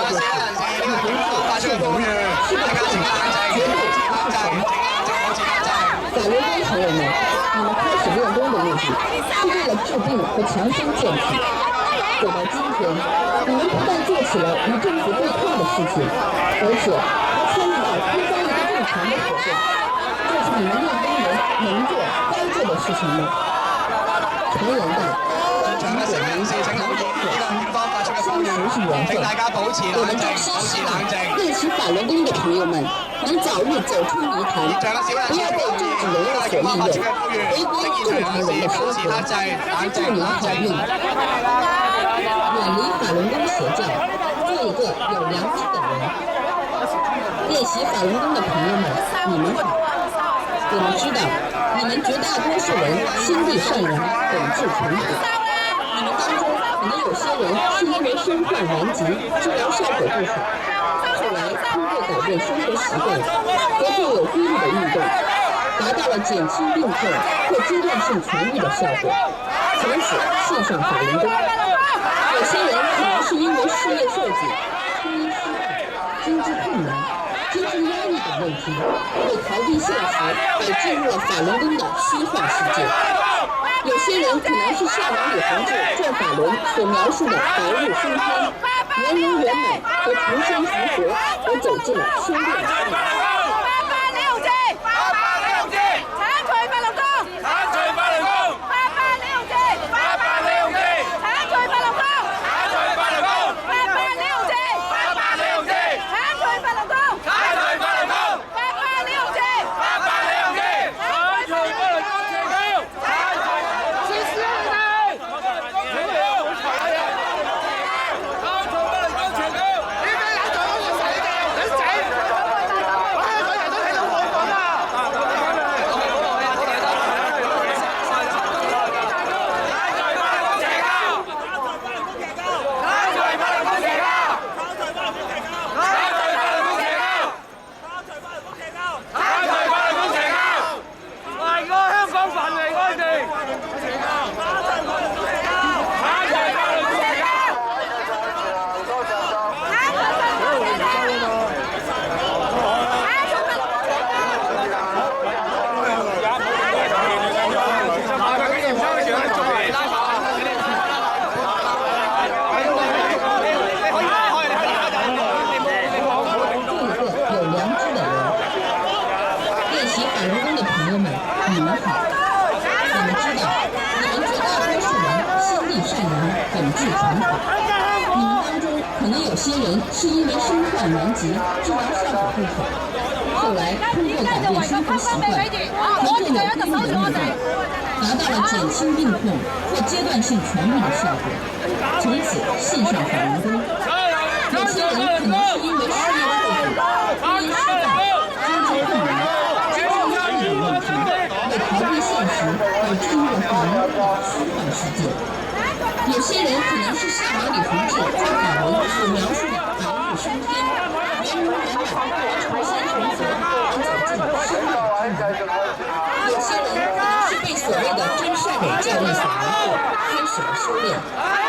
做事，以红色是人，是个正义，绝对不是神。法轮功朋友们，你们开始练功的目的是为了治病和强身健体。走到今天，你们不但做起了与政府对抗的事情，而且还参与了推翻一个政权的活动，这是你们练功人能做该做的事情吗？陈人道，基本理想常识现实是缘分。我们衷心希望练习法轮功的朋友们能早日走出泥潭，不要被政治人物所利用，回归正常人的生活。祝您好运！远离法轮功邪教，做一个有良知的人。练习法轮功的朋友们，你们好。我们知道，你们绝大多数人心地善良，本质淳朴。你们当中可能有些人是因为身患顽疾，治疗效果不好，后来通过改变生活习惯和做有规律的运动，达到了减轻病痛或阶段性痊愈的效果，从此信上法轮功。有些人可能是因为事业受阻、婚姻失败、经济困难、精神压力等问题，为逃避现实而进入了法轮功的虚幻世界。有些人可能是向往李洪志转法轮所描述的白日升天、圆融圆满和重生复活，而走进了修炼之路。你们好，我们知道，你们绝大多数人心地善良，本质淳朴。你们当中可能有些人是因为身患顽疾，治疗效果不好，后来通过改变生活习惯和做有规律的运动，达到了减轻病痛或阶段性痊愈的效果，从此信上法轮功。有些人可能是因为事业受阻、婚姻失败、经济困难、精神压力等问题，为逃避现实而进入了法轮功的虚幻世界。有些人可能是向往李洪志在法轮所描述的白日升天、圆融圆满、重新成佛而走进修炼之门。有些人可能是被所谓的真善美教义所迷惑，开始了修炼，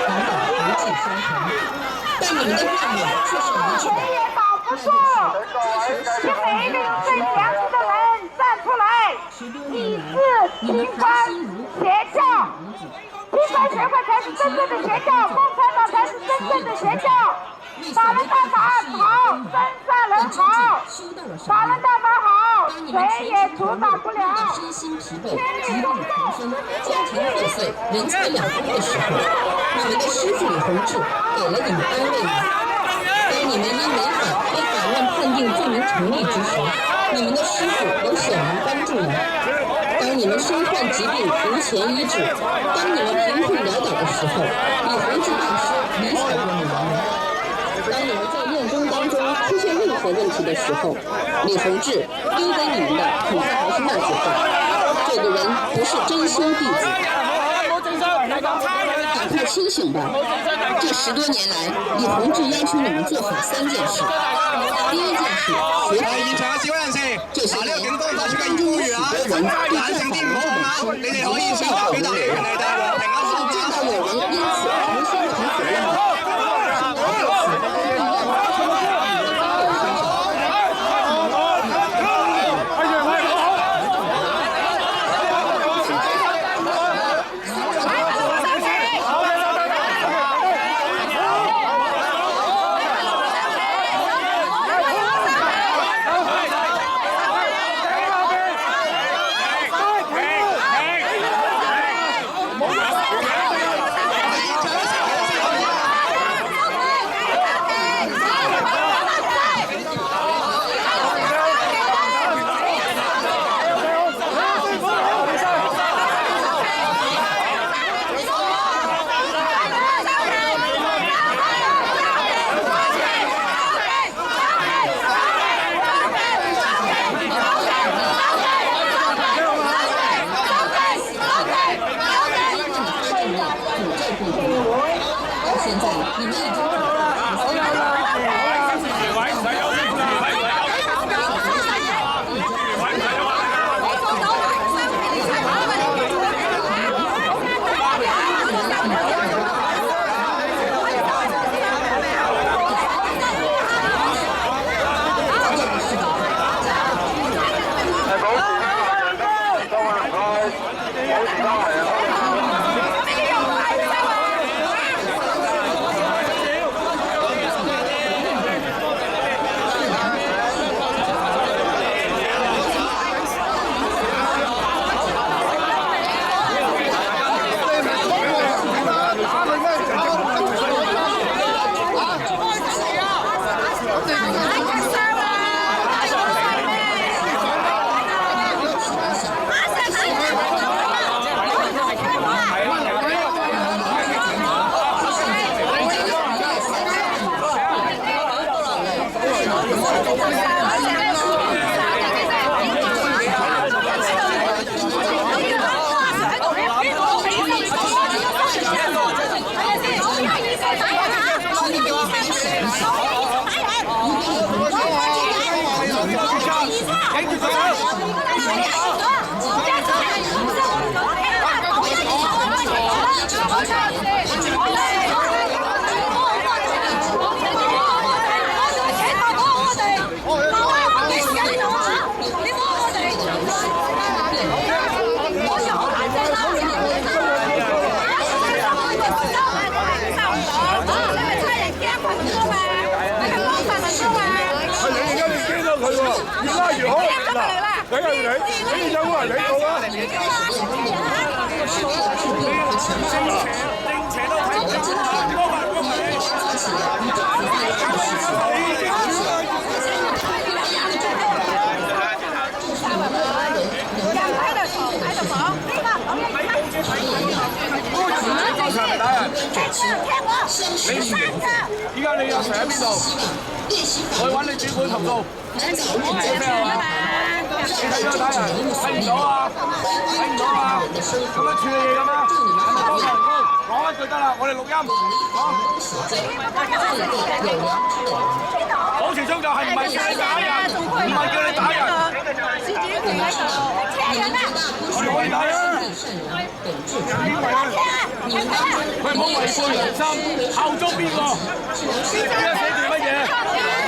达到不计生成。但你们的愿望却是一致的，那就是支持社会运动最强的人站出来，抵制清官邪教。清官邪怪才是真正的邪教，共产党才是真正的邪教。法轮大法好，真善人好，法轮大法好，谁也阻挡不了。身心疲惫，疾病丛生，家庭破碎，人财两空的时候，你们的师父李洪志给了你们安慰吗？当你们因违法被法院判定罪名成立之时，你们的师父有显然帮助吗？当你们身患疾病无钱医治，当你们贫困潦倒的时候，李洪志大师理睬过你们吗？当你们在练功当中出现任何问题的时候，李洪志丢给你们的恐怕还是那句话：这个人不是真修弟子。赶快清醒吧！这10多年来，李洪志要求你们做好3件事。第一件事，学好。現場嘅小人士，這些年，警方發出嘅呼籲啊，冷靜啲唔好啊！你哋可以選擇表達你嘅權利，但係和平啊！見到有人因此重新同學了嗎？現在對此不一樣。依家你阿 Sir 喺邊度？我去揾你主管投訴。咩啊？你睇咗打人，睇唔到啊？睇唔到啊？咁樣處理嘢㗎咩？講一句得啦，我哋錄音。保持宗教係唔係叫你打人？唔係叫你打人。我哋可以打人。佢唔好違背良心，效忠邊個？邊個寫住乜嘢？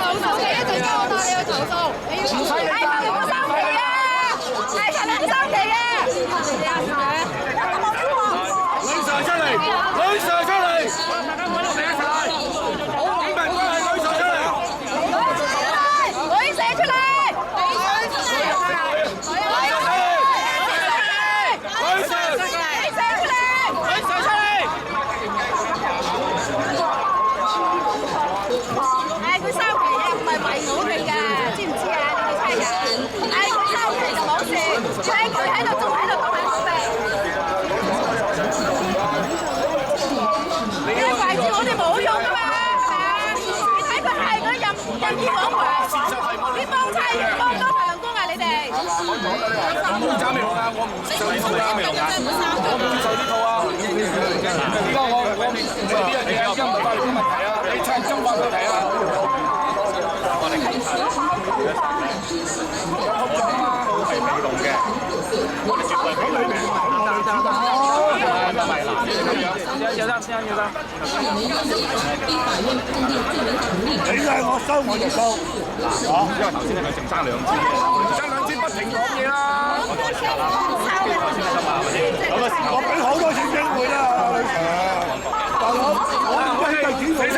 投訴你一陣間我帶你去投訴，你要投訴你係兩三期啊！係兩三期啊！女 Sir 出嚟，女 Sir 出嚟，大家揾我哋一齊。警民關係，女 Sir 出嚟，女 Sir 出嚟，女 Sir 出嚟，唔好揸眉龍啊！我唔受呢套啊！我唔受呢套啊！依家我呢樣嘢依家唔係法律嘅問題啊，你真係執法問題啊！我哋有合作啊嘛，係眉龍嘅，我哋絕對俾你明。你嗌我收我就收，因為頭先你咪淨爭2千，爭2千不停講嘢啦。我俾好多錢機會啦，大佬，我唔會係主席先。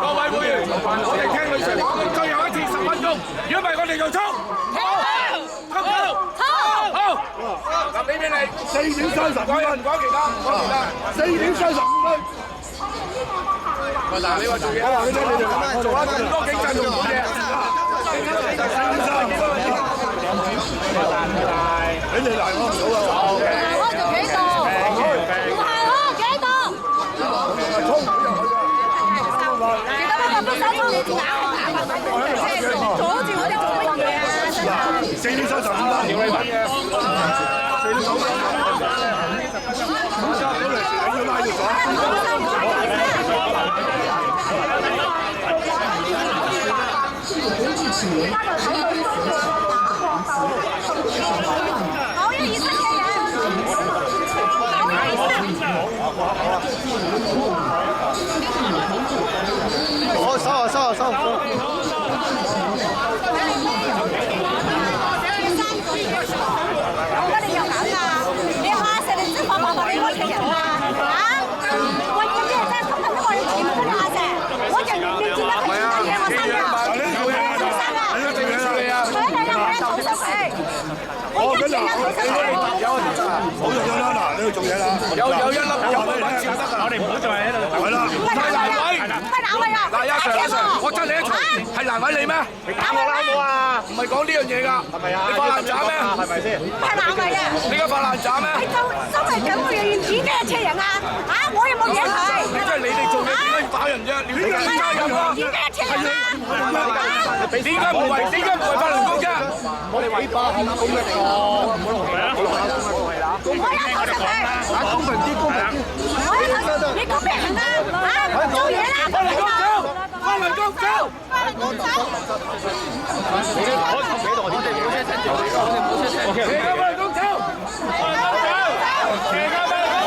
各位會員，我哋聽女士，最後一次10分鐘，如果唔係我哋就衝。好，嗱俾你4點35分，唔講其他，4點35分。喂，嗱你話做嘢啊？你哋做啊！咁多警察做唔到嘢。你哋嚟我唔到啊！我做幾個？唔係我幾個？衝入去㗎！其他乜乜都收你打阻住我哋做乜嘢啊？4點35分，條例品嘅。我收。好用啦，嗱，你去做嘢啦，有1粒入去揾錢就得㗎，我哋唔好再喺度。係啦，太難為，嗱，阿 Sir，我真你一場，係難為你咩？你打我啦，好冇啊？唔係講呢樣嘢㗎，係咪啊？你發爛渣咩？係咪先？係難為嘅。你而家發爛渣咩？係就收嚟獎我又要點解車人啊？我又冇嘢佢。即係你哋做嘢點解要打人啫？你點解要打人啊？點解車人點解唔違法輪功啫？我哋違法咁嘅個，唔好落嚟啊！我有投訴佢，公平啲，公平啲。你公平啦，嚇做嘢啦，法輪功走，法輪功走。法輪功走。你攞級俾我，我哋冇車親住你㗎，我哋冇車親。邪教法輪功走，邪教法輪功走。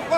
喂，